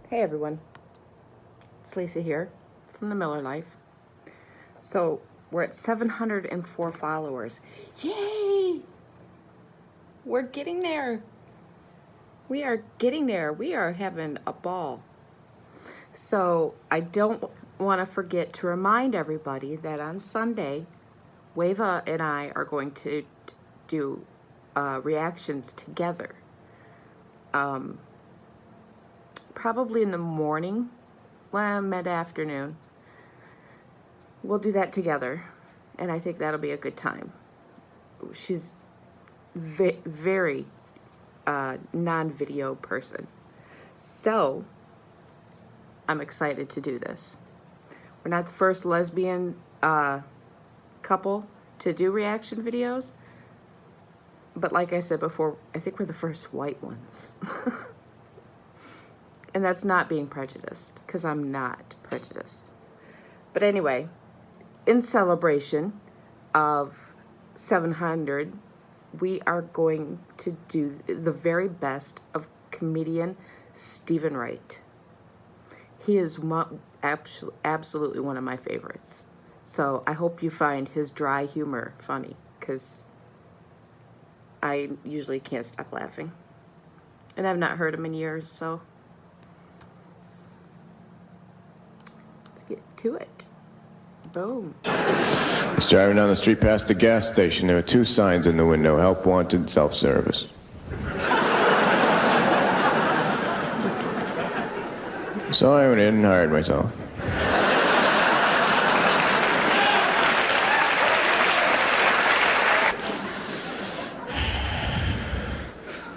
Hey everyone, it's Lisa here from the Miller Life. So we're at 704 followers. Yay! We're getting there. We are getting there. We are having a ball. So I don't want to forget to remind everybody that on Sunday, Wava and I are going to do reactions together. Probably in the morning, mid-afternoon. We'll do that together, and I think that'll be a good time. She's very non-video person, so I'm excited to do this. We're not the first lesbian couple to do reaction videos, but like I said before, I think we're the first white ones. And that's not being prejudiced, because I'm not prejudiced. But anyway, in celebration of 700, we are going to do the very best of comedian Stephen Wright. He is absolutely one of my favorites. So I hope you find his dry humor funny, because I usually can't stop laughing. And I've not heard him in years, so let's get to it. Boom. I was driving down the street past the gas station. There were two signs in the window: help wanted, self-service. So I went in and hired myself.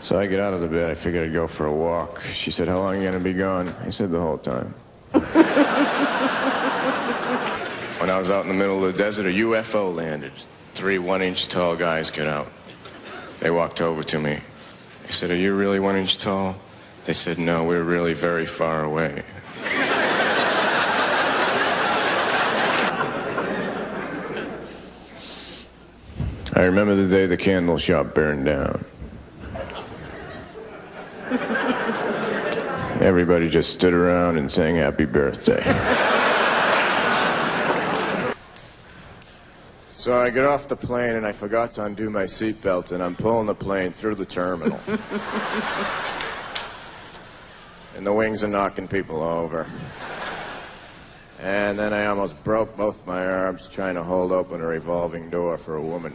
So I get out of the bed. I figured I'd go for a walk. She said, "How long are you going to be gone?" I said, "The whole time." When I was out in the middle of the desert, a UFO landed. 3 1-inch tall guys get out. They walked over to me. I said, "Are you really 1 inch tall?" They said, "No, we're really very far away." I remember the day the candle shop burned down. Everybody just stood around and sang happy birthday. So I get off the plane and I forgot to undo my seatbelt, and I'm pulling the plane through the terminal. And the wings are knocking people over. And then I almost broke both my arms trying to hold open a revolving door for a woman.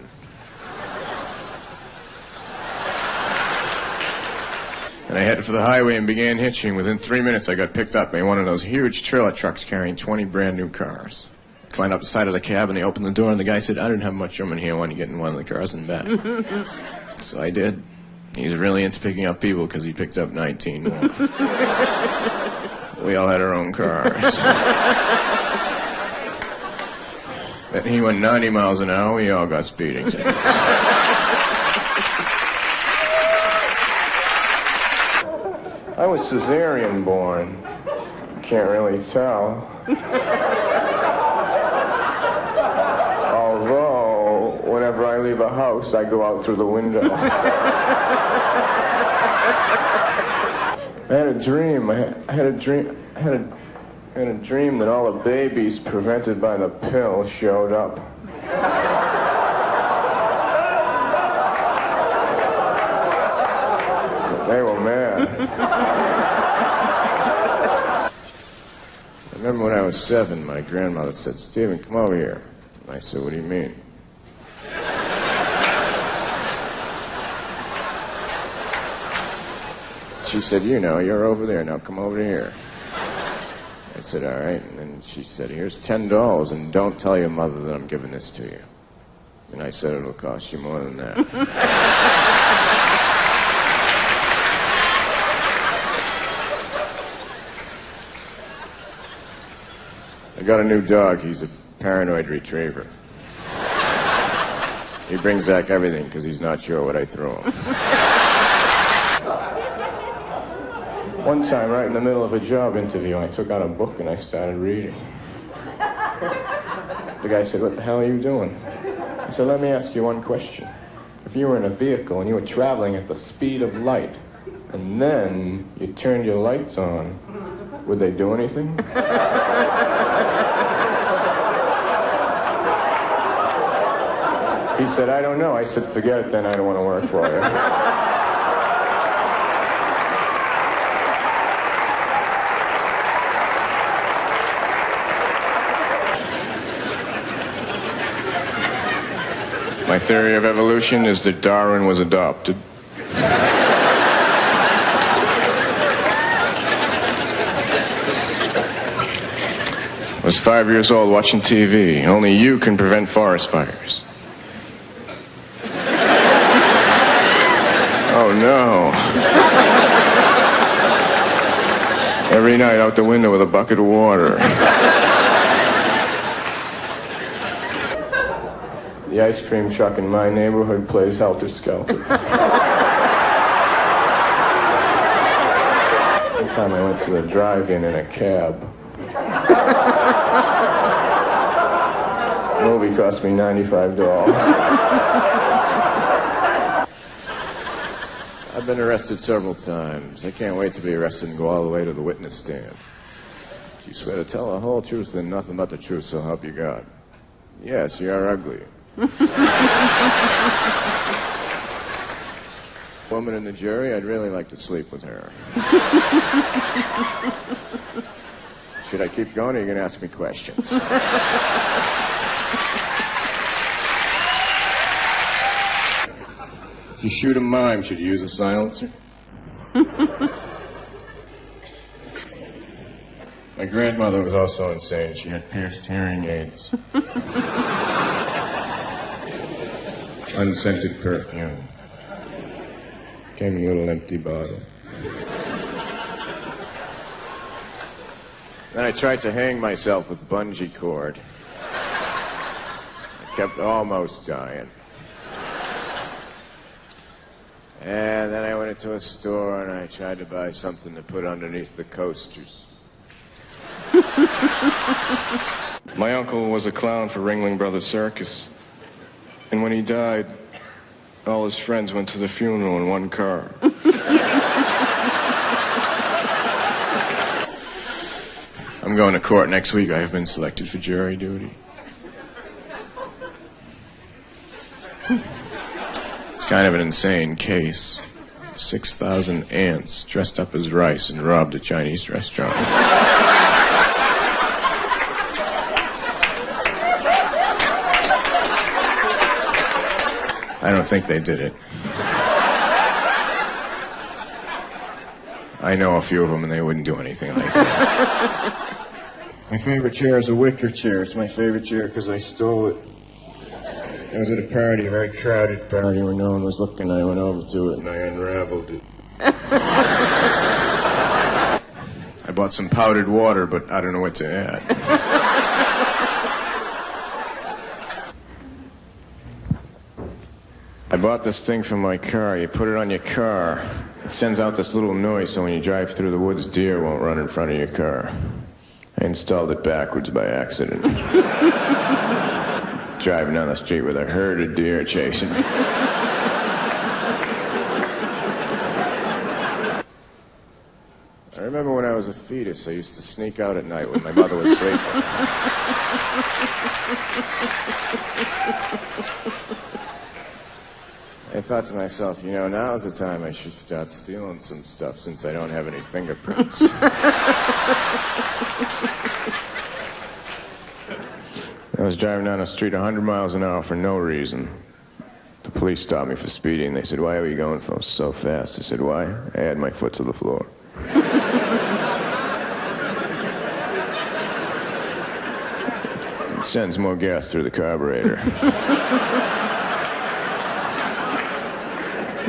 And I headed for the highway and began hitching. Within 3 minutes, I got picked up by one of those huge trailer trucks carrying 20 brand new cars. I climbed up the side of the cab, and they opened the door, and the guy said, "I didn't have much room in here. Why don't you get in one of the cars and back?" So I did. He was really into picking up people because he picked up 19 more. We all had our own cars. And he went 90 miles an hour. We all got speeding tickets. I was cesarean born. Can't really tell. Although, whenever I leave a house, I go out through the window. I had a dream. I had a dream that all the babies prevented by the pill showed up. They were mad. I remember when I was 7, my grandmother said, "Stephen, come over here." And I said, "What do you mean?" She said, "You know, you're over there. Now come over here." I said, "All right." And then she said, "Here's $10, and don't tell your mother that I'm giving this to you." And I said, "It'll cost you more than that." I got a new dog. He's a paranoid retriever. He brings back everything because he's not sure what I threw him. One time, right in the middle of a job interview, I took out a book and I started reading. The guy said, "What the hell are you doing?" I said, "Let me ask you one question. If you were in a vehicle and you were traveling at the speed of light, and then you turned your lights on, Would they do anything? He said, I don't know. I said, forget it then, I don't want to work for you. My theory of evolution is that Darwin was adopted. I was 5 years old watching TV. Only you can prevent forest fires. Oh no. Every night out the window with a bucket of water. The ice cream truck in my neighborhood plays helter-skelter. One time I went to the drive-in in a cab. The movie cost me $95. I've been arrested several times. I can't wait to be arrested and go all the way to the witness stand. Do you swear to tell the whole truth and nothing but the truth, so help you God? Yes, you are ugly. Woman in the jury, I'd really like to sleep with her. Should I keep going, or are you going to ask me questions? If you shoot a mime, should you use a silencer? My grandmother was also insane. She had pierced hearing aids. Unscented perfume. Came in a little empty bottle. Then I tried to hang myself with bungee cord. I kept almost dying. And then I went into a store and I tried to buy something to put underneath the coasters. My uncle was a clown for Ringling Brothers Circus. And when he died, all his friends went to the funeral in one car. I'm going to court next week. I have been selected for jury duty. It's kind of an insane case. 6,000 ants dressed up as rice and robbed a Chinese restaurant. I don't think they did it. I know a few of them, and they wouldn't do anything like that. My favorite chair is a wicker chair. It's my favorite chair because I stole it. I was at a party, a very crowded party, where no one was looking. I went over to it, and I unraveled it. I bought some powdered water, but I don't know what to add. I bought this thing for my car. You put it on your car. It sends out this little noise so when you drive through the woods, deer won't run in front of your car. I installed it backwards by accident. Driving down the street with a herd of deer chasing me. I remember when I was a fetus, I used to sneak out at night when my mother was sleeping. I thought to myself, you know, now's the time I should start stealing some stuff since I don't have any fingerprints. I was driving down the street 100 miles an hour for no reason. The police stopped me for speeding. They said, why were you going so fast? I said, why? I had my foot to the floor. It sends more gas through the carburetor.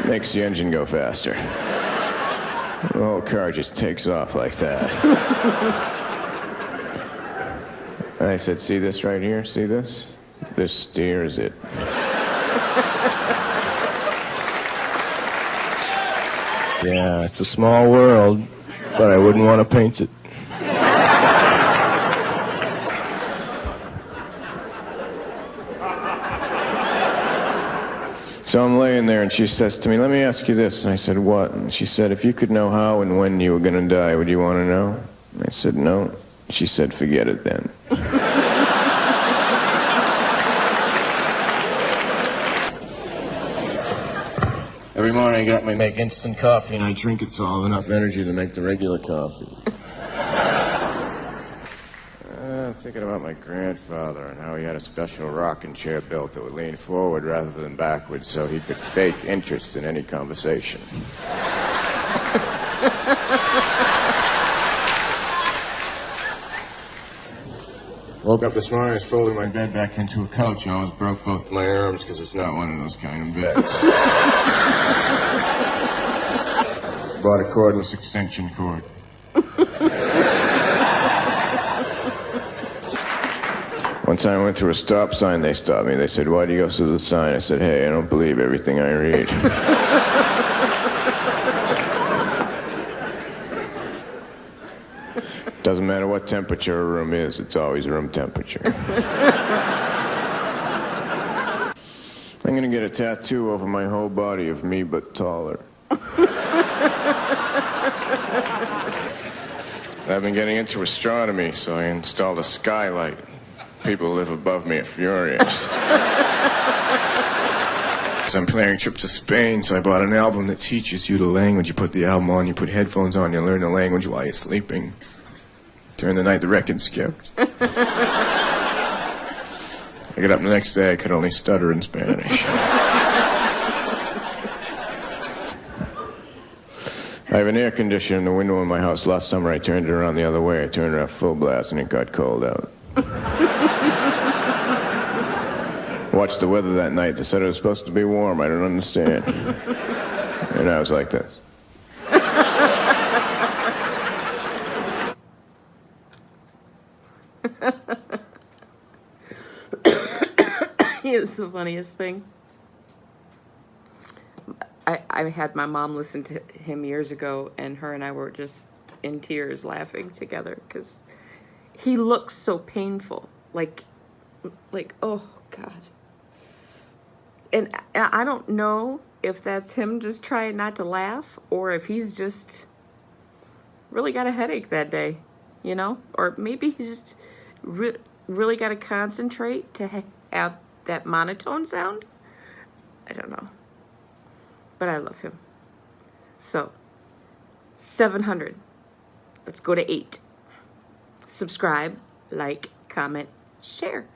Makes the engine go faster. The whole car just takes off like that. And I said, see this right here? See this? This steers it. Yeah, it's a small world, but I wouldn't want to paint it. So I'm laying there, and she says to me, let me ask you this. And I said, what? And she said, if you could know how and when you were going to die, would you want to know? I said, no. She said, forget it then. Every morning I get up and I make instant coffee and I drink it so I'll have enough energy to make the regular coffee. I'm thinking about my grandfather and how he had a special rocking chair built that would lean forward rather than backwards so he could fake interest in any conversation. Woke up this morning, I was folding my bed back into a couch. I almost broke both my arms because it's not one of those kind of beds. Bought a cordless extension cord. One time I went through a stop sign, they stopped me. They said, why do you go through the sign? I said, hey, I don't believe everything I read. Doesn't matter what temperature a room is, it's always room temperature. I'm gonna get a tattoo over my whole body of me but taller. I've been getting into astronomy, so I installed a skylight. People who live above me are furious. I'm planning a trip to Spain, so I bought an album that teaches you the language. You put the album on, you put headphones on, you learn the language while you're sleeping. During the night, the record skipped. I got up the next day, I could only stutter in Spanish. I have an air conditioner in the window in my house. Last summer, I turned it around the other way. I turned it off full blast, and it got cold out. Watched the weather that night. They said it was supposed to be warm. I don't understand. And I was like this. He is the funniest thing. I had my mom listen to him years ago, and her and I were just in tears laughing together because he looks so painful. Like, oh, God. And I don't know if that's him just trying not to laugh or if he's just really got a headache that day, you know? Or maybe he's just really got to concentrate to have that monotone sound. I don't know. But I love him. So, 700. Let's go to 8. Subscribe, like, comment, share.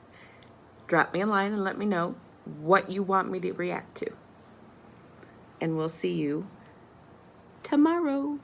Drop me a line and let me know what you want me to react to. And we'll see you tomorrow.